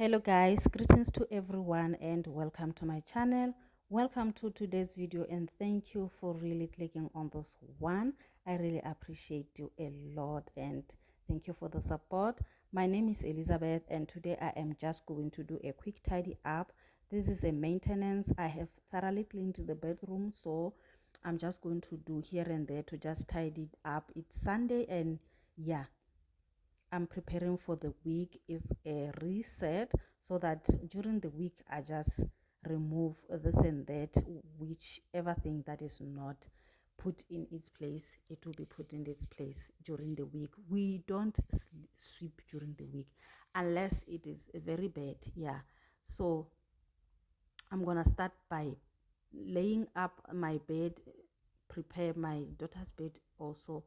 Hello guys, greetings to everyone and welcome to my channel. Welcome to today's video and thank you for really clicking on this one. I really appreciate you a lot and thank you for the support. My name is Elizabeth and today I am just going to do a quick tidy up. This is a maintenance. I have thoroughly cleaned the bedroom, so I'm just going to do here and there to just tidy it up. It's Sunday and yeah, I'm preparing for the week is a reset so that during the week I just remove this and that, whichever thing that is not put in its place, it will be put in its place during the week. We don't sweep during the week unless it is very bad. Yeah, so I'm gonna start by laying up my bed, prepare my daughter's bed, also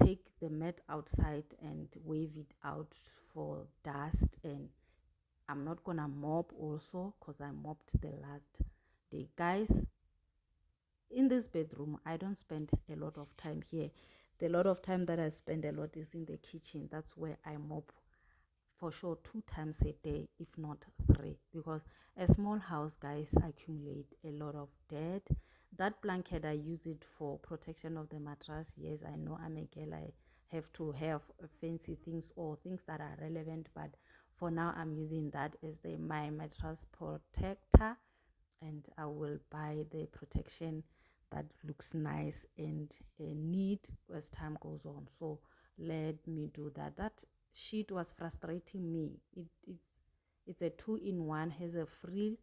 take the mat outside and wave it out for dust. And I'm not gonna mop also because I mopped the last day. Guys, in this bedroom I don't spend a lot of time here. The lot of time that I spend a lot is in the kitchen. That's where I mop for sure 2 times a day, if not 3, because a small house, guys, accumulate a lot of dirt. That blanket, I use it for protection of the mattress. Yes, I know I'm a girl, I have to have fancy things or things that are relevant, but for now I'm using that as my mattress protector, and I will buy the protection that looks nice and neat as time goes on. So let me do that. That sheet was frustrating me. It's a 2-in-1, has a frill,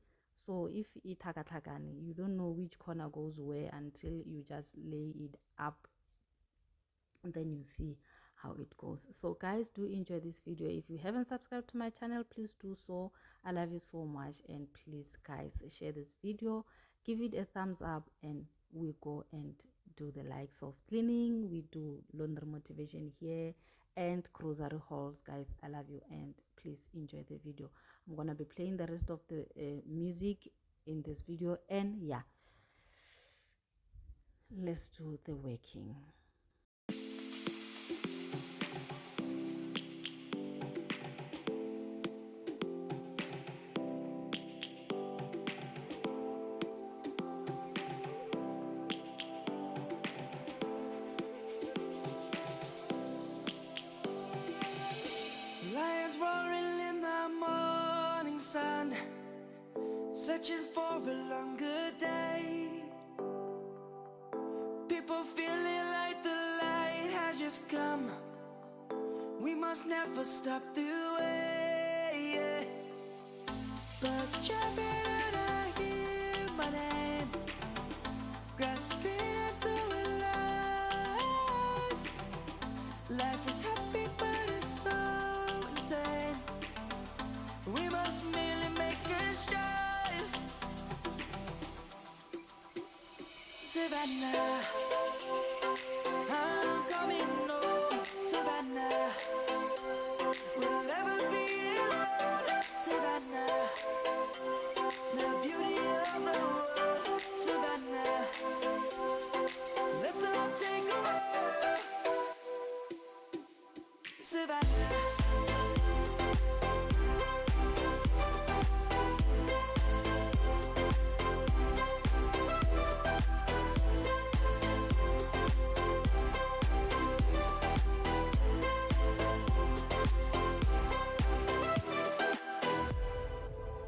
so if it you don't know which corner goes where until you just lay it up, and then you see how it goes. So guys, do enjoy this video. If you haven't subscribed to my channel, please do so. I love you so much, and please guys, share this video, give it a thumbs up, and we go and do the likes of cleaning. We do laundry motivation here and grocery hauls. Guys, I love you and please enjoy the video. I'm gonna be playing the rest of the music in this video, and yeah, let's do the working. Lions roaring in the morning sun, searching for a longer day. People feeling like the light has just come. We must never stop the way. Birds jumping and I hear my name, grasping into a life. Life is happy but it's so insane. We must merely make a start. Savannah, I'm coming home. Savannah, we'll never be alone. Savannah, the beauty of the world. Savannah, let's all take a walk. Savannah,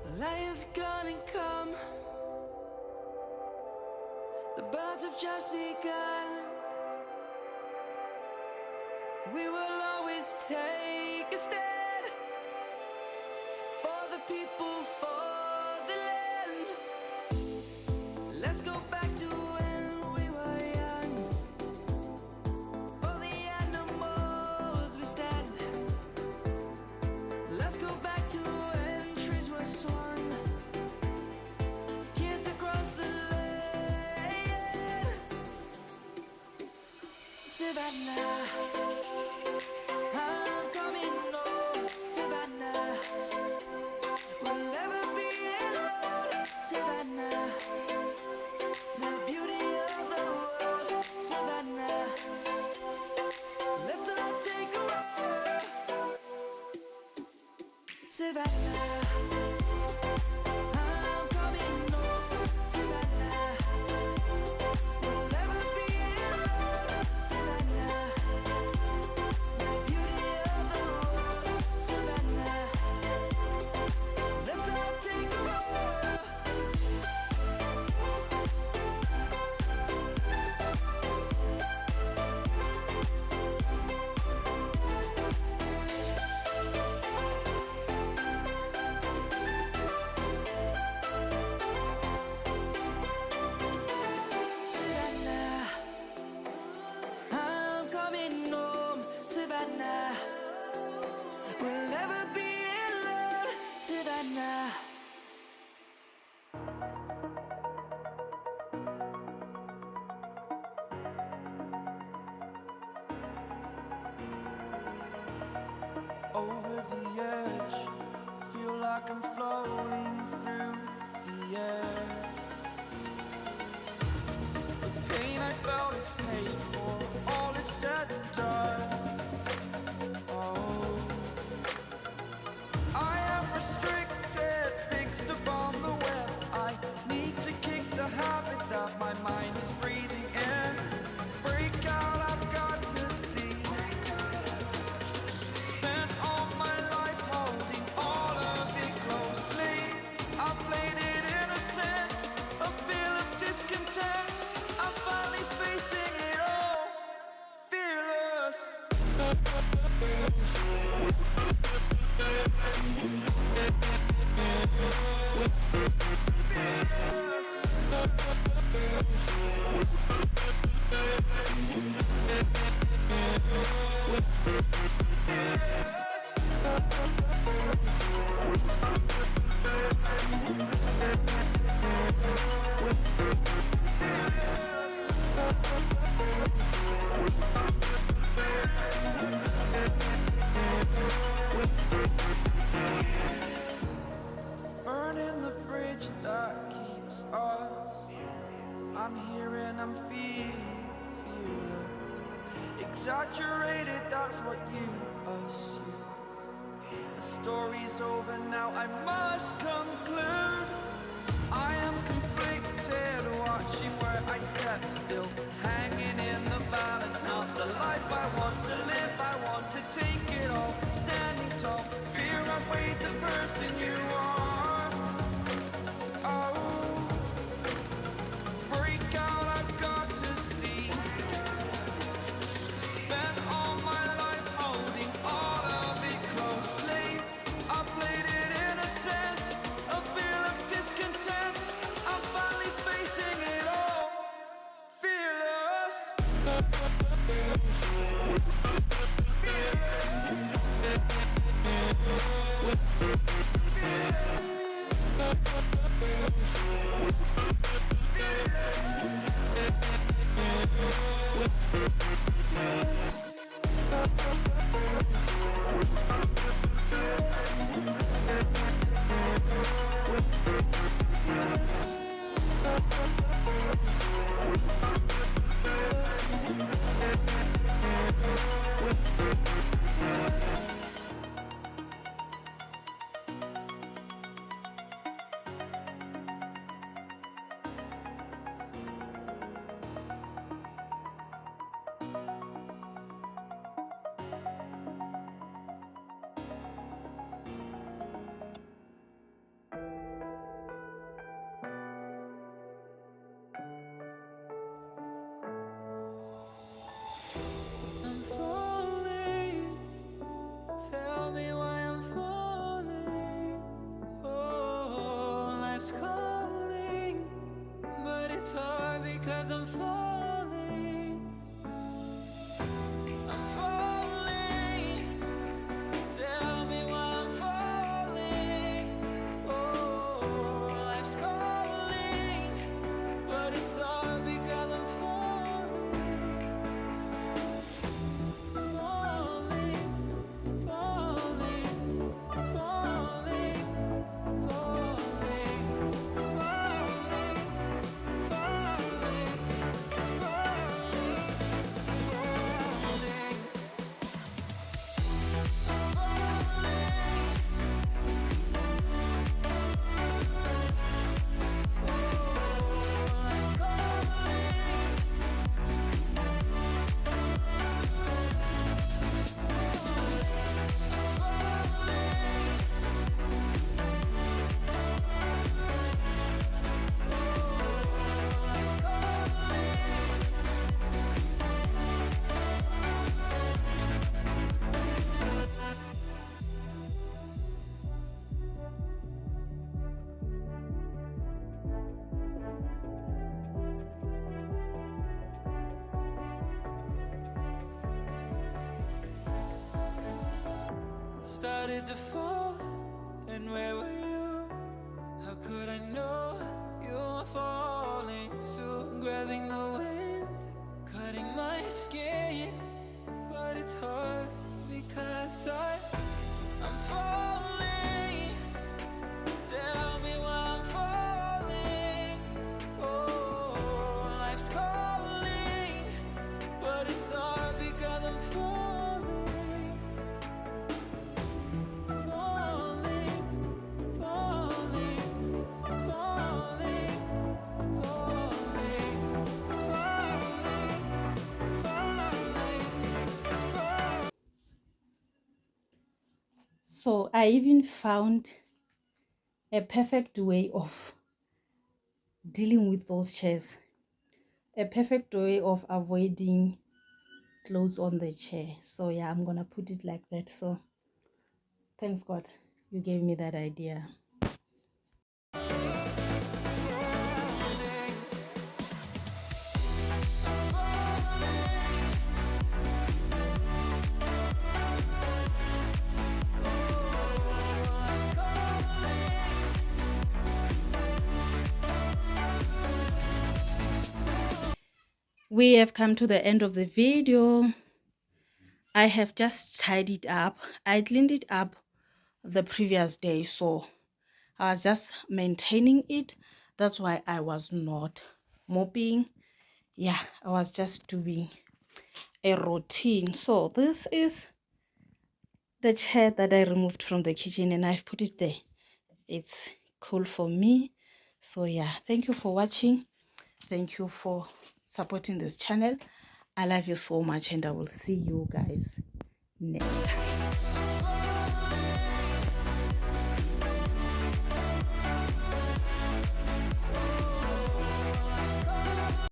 the lion's gonna come. The birds have just begun. We will always take a stand for the people, for the land. Let's go back to when we were young. For the animals we stand. Let's go back to when trees were swung. Kids across the land. Savannah, I'm coming home. Savannah, we'll never be alone. Savannah, the beauty of the world. Savannah, let's all take a walk. Savannah, I'm coming home. Savannah, we'll never be alone. Savannah, beauty of the world. Savannah, let's all take a roll. Savannah, I'm coming home. Savannah, we'll never be alone. Savannah. Over the edge, feel like I'm floating through the air. The pain I felt is paid for, all is said and done. Oh, I am restricted, fixed upon the web. I need to kick the habit that my mind is breathing in. Break out, I've got to see. Spent all my life holding all of it closely. I played it innocent, a feel of discontent. I'm finally facing it all, fearless. Burning the bridge that keeps us. I'm here and I'm feeling fearless. Exaggerated, that's what you assume. The story's over now, I must conclude. I am conflicted, watching where I step still, hanging in the balance. Not the life I want to live, I want to take it all. Standing tall, fear outweighed the person you are. Oh, break out, I've got to see. Spent all my life holding all of it closely. I played it innocent, a feel of discontent. I'm finally facing it all, fearless. started to fall, and where were you? How could I know you were falling too? Grabbing the wind, cutting my skin, but it's hard because I'm falling. Tell me why I'm falling. Oh, life's calling, but it's hard because I'm falling, falling, falling, falling, falling. So I even found a perfect way of dealing with those chairs, a perfect way of avoiding clothes on the chair. So yeah, I'm gonna put it like that. So thanks God you gave me that idea. We have come to the end of the video. I have just tidied up. I cleaned it up the previous day, so I was just maintaining it. That's why I was not mopping. Yeah, I was just doing a routine. So this is the chair that I removed from the kitchen and I've put it there. It's cool for me. So yeah, thank you for watching. Thank you for supporting this channel. I love you so much and I will see you guys next time.